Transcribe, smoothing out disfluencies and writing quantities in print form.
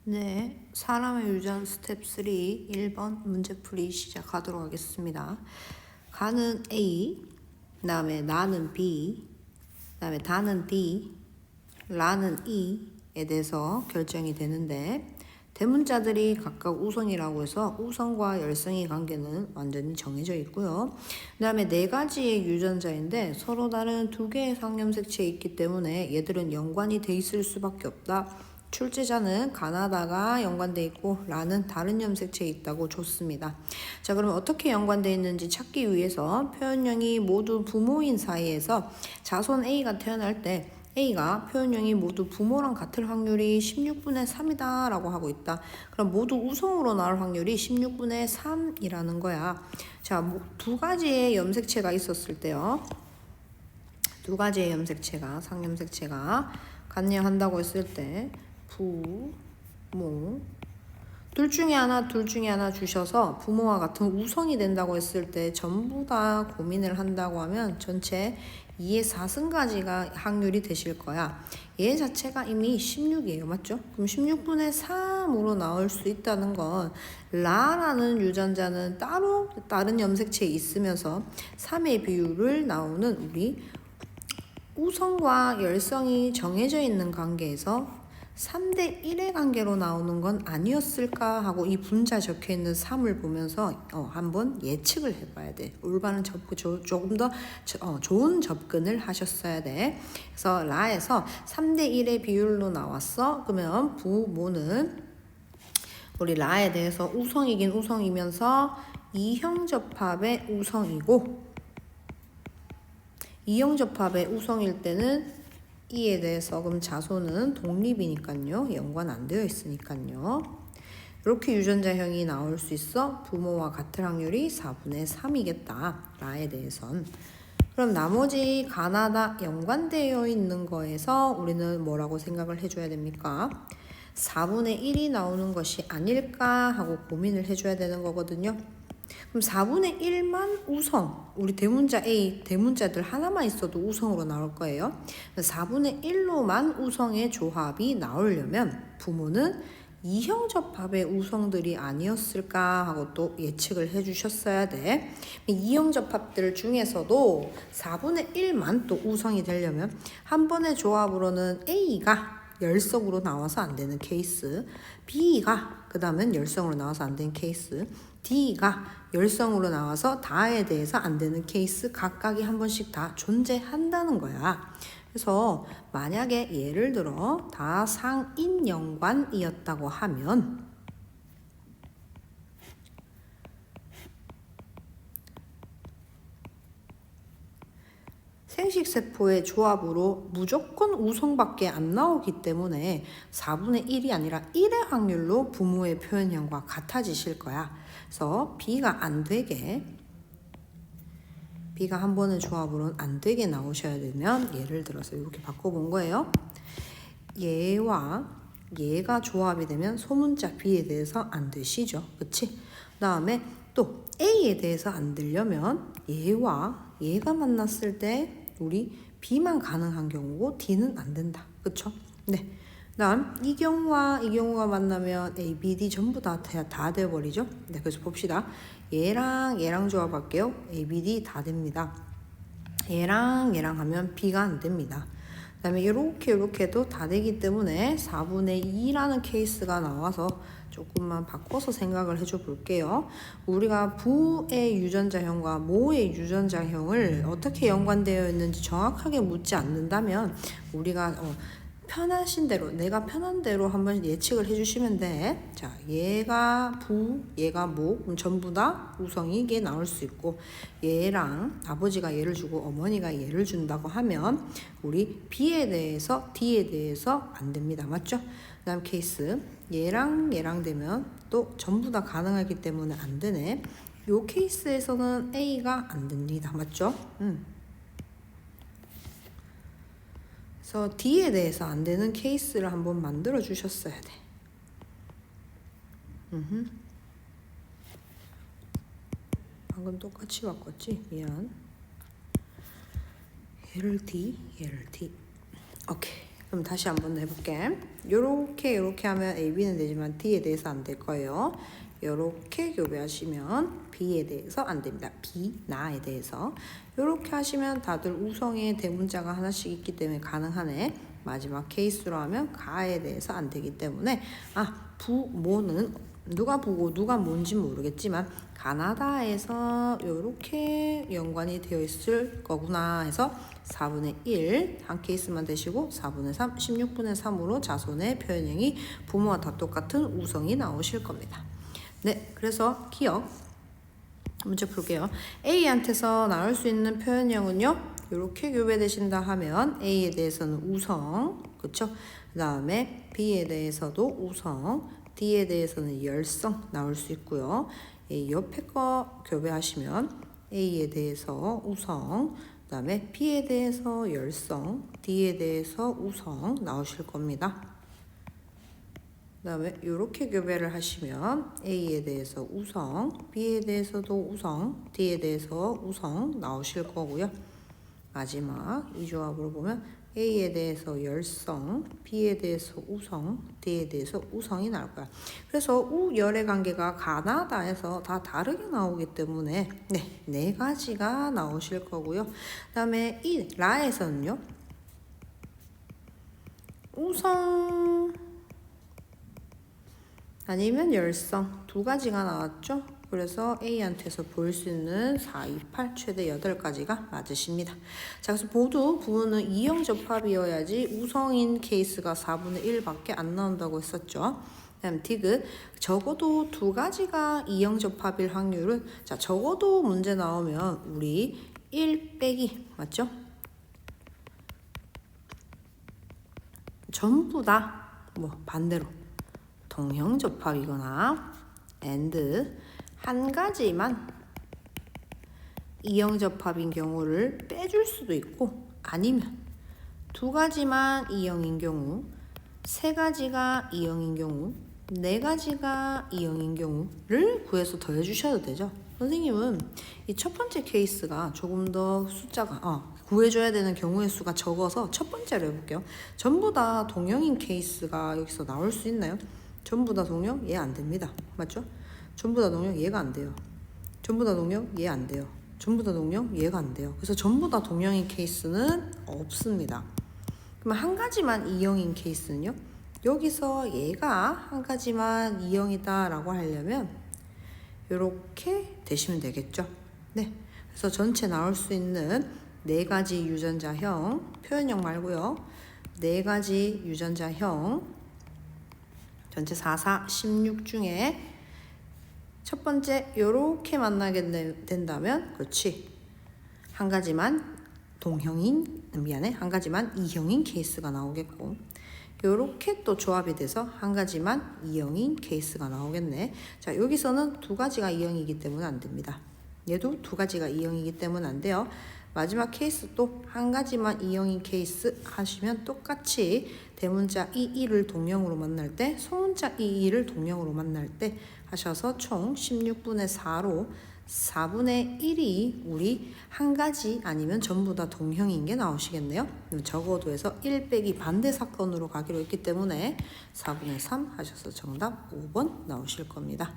네, 사람의 유전 스텝 3 1번 문제풀이 시작하도록 하겠습니다. 가는 A, 그 다음에 나는 B, 그 다음에 다는 D, 라는 E에 대해서 결정이 되는데 대문자들이 각각 우성이라고 해서 우성과 열성의 관계는 완전히 정해져 있고요. 그 다음에 네 가지의 유전자인데 서로 다른 두 개의 상염색체에 있기 때문에 얘들은 연관이 돼 있을 수밖에 없다. 출제자는 가나다가 연관돼 있고 라는 다른 염색체에 있다고 줬습니다. 자, 그럼 어떻게 연관돼 있는지 찾기 위해서 표현형이 모두 부모인 사이에서 자손 A가 태어날 때 A가 표현형이 모두 부모랑 같을 확률이 16분의 3이다 라고 하고 있다. 그럼 모두 우성으로 나올 확률이 16분의 3이라는 거야. 자, 두 가지의 염색체가 있었을 때요. 두 가지의 염색체가, 상염색체가 관여한다고 했을 때 부모 둘 중에 하나 주셔서 부모와 같은 우성이 된다고 했을 때 전부 다 고민을 한다고 하면 전체 2의 4승까지가 확률이 되실 거야. 얘 자체가 이미 16이에요. 맞죠? 그럼 16분의 3으로 나올 수 있다는 건 라라는 유전자는 따로 다른 염색체에 있으면서 3의 비율을 나오는 우리 우성과 열성이 정해져 있는 관계에서 3대 1의 관계로 나오는 건 아니었을까 하고 이 분자 적혀 있는 3을 보면서 한번 예측을 해봐야 돼. 올바른 조금 더 좋은 접근을 하셨어야 돼. 그래서 라에서 3대 1의 비율로 나왔어. 그러면 부모는 우리 라에 대해서 우성이긴 우성이면서 이형접합의 우성이고 이형접합의 우성일 때는 이에 대해서 그럼 자손은 독립이니까요. 연관 안 되어 있으니까요. 이렇게 유전자형이 나올 수 있어 부모와 같을 확률이 4분의 3이겠다. 라에 대해선. 그럼 나머지 가나다 연관되어 있는 거에서 우리는 뭐라고 생각을 해줘야 됩니까? 4분의 1이 나오는 것이 아닐까 하고 고민을 해줘야 되는 거거든요. 그럼 4분의 1만 우성, 우리 대문자 A, 대문자들 하나만 있어도 우성으로 나올 거예요. 4분의 1로만 우성의 조합이 나오려면 부모는 이형접합의 우성들이 아니었을까 하고 또 예측을 해주셨어야 돼. 이형접합들 중에서도 4분의 1만 또 우성이 되려면 한 번의 조합으로는 A가 열성으로 나와서 안 되는 케이스, B가 그 다음은 열성으로 나와서 안 되는 케이스, D가 열성으로 나와서 다에 대해서 안 되는 케이스 각각이 한 번씩 다 존재한다는 거야. 그래서 만약에 예를 들어 다 상인 연관이었다고 하면 생식세포의 조합으로 무조건 우성밖에 안 나오기 때문에 4분의 1이 아니라 1의 확률로 부모의 표현형과 같아지실 거야. 그래서 B가 안 되게 B가 한 번의 조합으로는 안 되게 나오셔야 되면 예를 들어서 이렇게 바꿔본 거예요. 얘와 얘가 조합이 되면 소문자 B에 대해서 안 되시죠. 그치? 그 다음에 또 A에 대해서 안 되려면 얘와 얘가 만났을 때 우리 B만 가능한 경우고 D는 안 된다. 그쵸? 네. 다음 이 경우와 이 경우가 만나면 A, B, D 전부 다 돼버리죠. 네, 그래서 봅시다. 얘랑 조합할게요. A, B, D 다 됩니다. 얘랑 하면 B가 안 됩니다. 그 다음에 이렇게도 다 되기 때문에 4분의 2라는 케이스가 나와서 조금만 바꿔서 생각을 해줘 볼게요. 우리가 부의 유전자형과 모의 유전자형을 어떻게 연관되어 있는지 정확하게 묻지 않는다면 우리가 편하신 대로, 내가 편한 대로 한번 예측을 해주시면 돼. 자, 얘가 부, 얘가 모, 그럼 전부 다 우성이 이게 나올 수 있고, 얘랑 아버지가 얘를 주고 어머니가 얘를 준다고 하면 우리 B에 대해서 D에 대해서 안 됩니다. 맞죠? 그 다음 케이스, 얘랑 되면 또 전부 다 가능하기 때문에 안 되네. 요 케이스에서는 A가 안 됩니다. 맞죠? 그래서 D에 대해서 안 되는 케이스를 한번 만들어 주셨어야 돼. 방금 똑같이 바꿨지? 미안. 얘를 D. 오케이. 그럼 다시 한번 해볼게. 요렇게 하면 A, B는 되지만 D에 대해서 안 될 거예요. 요렇게 교배하시면 B에 대해서 안 됩니다. B, 나에 대해서. 요렇게 하시면 다들 우성에 대문자가 하나씩 있기 때문에 가능하네. 마지막 케이스로 하면 가에 대해서 안 되기 때문에 부, 모는 누가 부고 누가 뭔지 모르겠지만 가나다에서 요렇게 연관이 되어 있을 거구나 해서 4분의 1 한 케이스만 되시고 4분의 3, 16분의 3으로 자손의 표현형이 부모와 다 똑같은 우성이 나오실 겁니다. 네, 그래서 기억 문제 풀게요. A한테서 나올 수 있는 표현형은요. 이렇게 교배되신다 하면 A에 대해서는 우성, 그쵸? 그 다음에 B에 대해서도 우성, D에 대해서는 열성 나올 수 있고요. 옆에 거 교배하시면 A에 대해서 우성, 그 다음에 B에 대해서 열성, D에 대해서 우성 나오실 겁니다. 그 다음에 이렇게 교배를 하시면 A에 대해서 우성, B에 대해서도 우성, D에 대해서 우성 나오실 거고요. 마지막 이 조합으로 보면 A에 대해서 열성, B에 대해서 우성, D에 대해서 우성이 나올 거야. 그래서 우열의 관계가 가나다에서 다 다르게 나오기 때문에 네 가지가 나오실 거고요. 그 다음에 이 라에서는요. 우성 아니면 열성 두 가지가 나왔죠. 그래서 A한테서 보일 수 있는 4, 2, 8 최대 8가지가 맞으십니다. 자, 그래서 모두 부호는 이형 접합이어야지 우성인 케이스가 4분의 1밖에 안 나온다고 했었죠. 그다음 디귿 적어도 두 가지가 이형 접합일 확률은 자 적어도 문제 나오면 우리 1 빼기 맞죠? 전부 다 뭐 반대로 동형 접합이거나 and 한 가지만 이형 접합인 경우를 빼줄 수도 있고 아니면 두 가지만 이형인 경우, 세 가지가 이형인 경우, 네 가지가 이형인 경우를 구해서 더해 주셔도 되죠. 선생님은 이 첫 번째 케이스가 조금 더 숫자가 구해줘야 되는 경우의 수가 적어서 첫 번째로 해볼게요. 전부 다 동형인 케이스가 여기서 나올 수 있나요? 전부 다 동형? 예, 안 됩니다. 맞죠? 전부 다 동형? 얘가 안 돼요. 전부 다 동형? 예, 안 돼요. 전부 다 동형? 얘가 안 돼요. 그래서 전부 다 동형인 케이스는 없습니다. 그럼 한 가지만 이형인 케이스는요? 여기서 얘가 한 가지만 이형이다 라고 하려면 이렇게 되시면 되겠죠. 네. 그래서 전체 나올 수 있는 네 가지 유전자형, 표현형 말고요. 네 가지 유전자형, 전체 4, 4, 16 중에 첫 번째 요렇게 만나게 된다면 그렇지. 한 가지만 한 가지만 이형인 케이스가 나오겠고 요렇게 또 조합이 돼서 한 가지만 이형인 케이스가 나오겠네. 자, 여기서는 두 가지가 이형이기 때문에 안 됩니다. 얘도 두 가지가 이형이기 때문에 안 돼요. 마지막 케이스 또 한 가지만 이형인 케이스 하시면 똑같이 대문자 이를 동형으로 만날 때 소문자 이를 동형으로 만날 때 하셔서 총 16분의 4로 4분의 1이 우리 한 가지 아니면 전부 다 동형인 게 나오시겠네요. 적어도 해서 1 빼기 반대 사건으로 가기로 했기 때문에 4분의 3 하셔서 정답 5번 나오실 겁니다.